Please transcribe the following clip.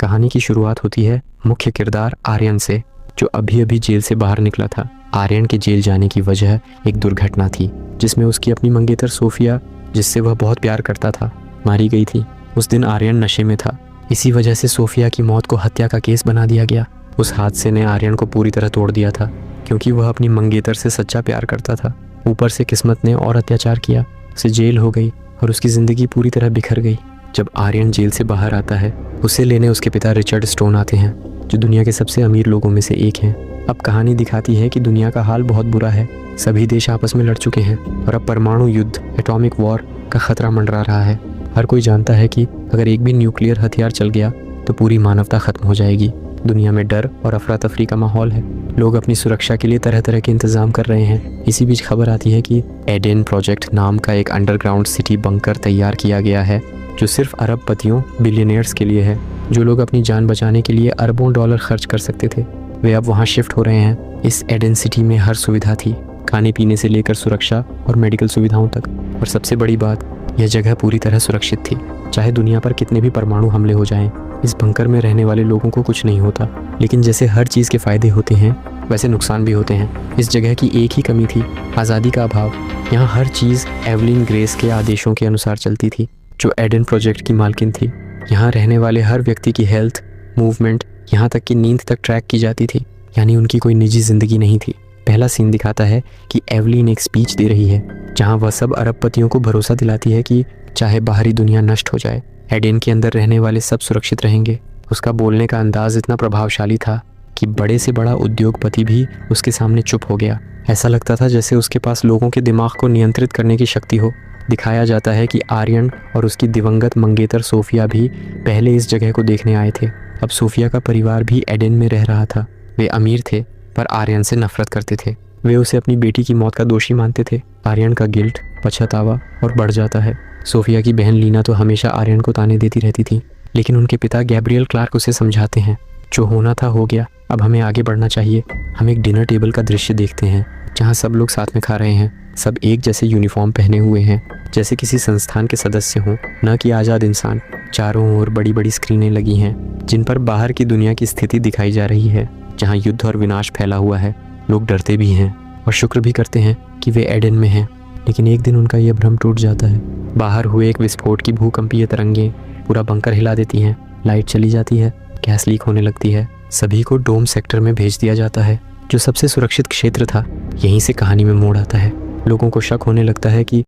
कहानी की शुरुआत होती है मुख्य किरदार आर्यन से, जो अभी अभी जेल से बाहर निकला था। आर्यन के जेल जाने की वजह एक दुर्घटना थी जिसमें उसकी अपनी मंगेतर सोफिया, जिससे वह बहुत प्यार करता था, मारी गई थी। उस दिन आर्यन नशे में था। इसी वजह से सोफिया की मौत को हत्या का केस बना दिया गया। उस हादसे ने आर्यन को पूरी तरह तोड़ दिया था क्योंकि वह अपनी मंगेतर से सच्चा प्यार करता था। ऊपर से किस्मत ने और अत्याचार किया, उसे जेल हो गई और उसकी ज़िंदगी पूरी तरह बिखर गई। जब आर्यन जेल से बाहर आता है, उसे लेने उसके पिता रिचर्ड स्टोन आते हैं, जो दुनिया के सबसे अमीर लोगों में से एक हैं। अब कहानी दिखाती है कि दुनिया का हाल बहुत बुरा है। सभी देश आपस में लड़ चुके हैं और अब परमाणु युद्ध, एटॉमिक वॉर का खतरा मंडरा रहा है। हर कोई जानता है कि अगर एक भी न्यूक्लियर हथियार चल गया तो पूरी मानवता खत्म हो जाएगी। दुनिया में डर और अफरा तफरी का माहौल है। लोग अपनी सुरक्षा के लिए तरह तरह के इंतजाम कर रहे हैं। इसी बीच खबर आती है कि एडेन प्रोजेक्ट नाम का एक अंडरग्राउंड सिटी बंकर तैयार किया गया है, जो सिर्फ अरबपतियों, बिलियनियर्स के लिए है। जो लोग अपनी जान बचाने के लिए अरबों डॉलर खर्च कर सकते थे, वे अब वहाँ शिफ्ट हो रहे हैं। इस एडेन सिटी में हर सुविधा थी, खाने पीने से लेकर सुरक्षा और मेडिकल सुविधाओं तक। और सबसे बड़ी बात, यह जगह पूरी तरह सुरक्षित थी। चाहे दुनिया पर कितने भी परमाणु हमले हो जाएं, इस बंकर में रहने वाले लोगों को कुछ नहीं होता। लेकिन जैसे हर चीज़ के फ़ायदे होते हैं, वैसे नुकसान भी होते हैं। इस जगह की एक ही कमी थी, आज़ादी का अभाव। यहाँ हर चीज़ एवलिन ग्रेस के आदेशों के अनुसार चलती थी, जो एडेन प्रोजेक्ट की मालकिन थी। यहाँ रहने वाले हर व्यक्ति की हेल्थ, मूवमेंट, यहाँ तक कि नींद तक ट्रैक की जाती थी, यानी उनकी कोई निजी ज़िंदगी नहीं थी। पहला सीन दिखाता है कि एवलिन एक स्पीच दे रही है, जहाँ वह सब अरबपतियों को भरोसा दिलाती है कि चाहे बाहरी दुनिया नष्ट हो जाए, एडेन के अंदर रहने वाले सब सुरक्षित रहेंगे। उसका बोलने का अंदाज इतना प्रभावशाली था कि बड़े से बड़ा उद्योगपति भी उसके सामने चुप हो गया। ऐसा लगता था जैसे उसके पास लोगों के दिमाग को नियंत्रित करने की शक्ति हो। दिखाया जाता है कि आर्यन और उसकी दिवंगत मंगेतर सोफिया भी पहले इस जगह को देखने आए थे। अब सोफिया का परिवार भी एडेन में रह रहा था। वे अमीर थे पर आर्यन से नफरत करते थे। वे उसे अपनी बेटी की मौत का दोषी मानते थे। आर्यन का गिल्ट, पछतावा और बढ़ जाता है। सोफिया की बहन लीना तो हमेशा आर्यन को ताने देती रहती थी, लेकिन उनके पिता गैब्रियल क्लार्क उसे समझाते हैं, जो होना था हो गया, अब हमें आगे बढ़ना चाहिए। हम एक डिनर टेबल का दृश्य देखते हैं जहाँ सब लोग साथ में खा रहे हैं। सब एक जैसे यूनिफॉर्म पहने हुए हैं, जैसे किसी संस्थान के सदस्य हों, न कि आज़ाद इंसान। चारों ओर बड़ी बड़ी स्क्रीनें लगी हैं जिन पर बाहर की दुनिया की स्थिति दिखाई जा रही है, जहाँ युद्ध और विनाश फैला हुआ है। लोग डरते भी हैं और शुक्र भी करते हैं कि वे एडेन में हैं। लेकिन एक दिन उनका यह भ्रम टूट जाता है। बाहर हुए एक विस्फोट की भूकंपीय तरंगें पूरा बंकर हिला देती हैं। लाइट चली जाती है, गैस लीक होने लगती है। सभी को डोम सेक्टर में भेज दिया जाता है, जो सबसे सुरक्षित क्षेत्र था। यहीं से कहानी में मोड़ आता है। लोगों को शक होने लगता है कि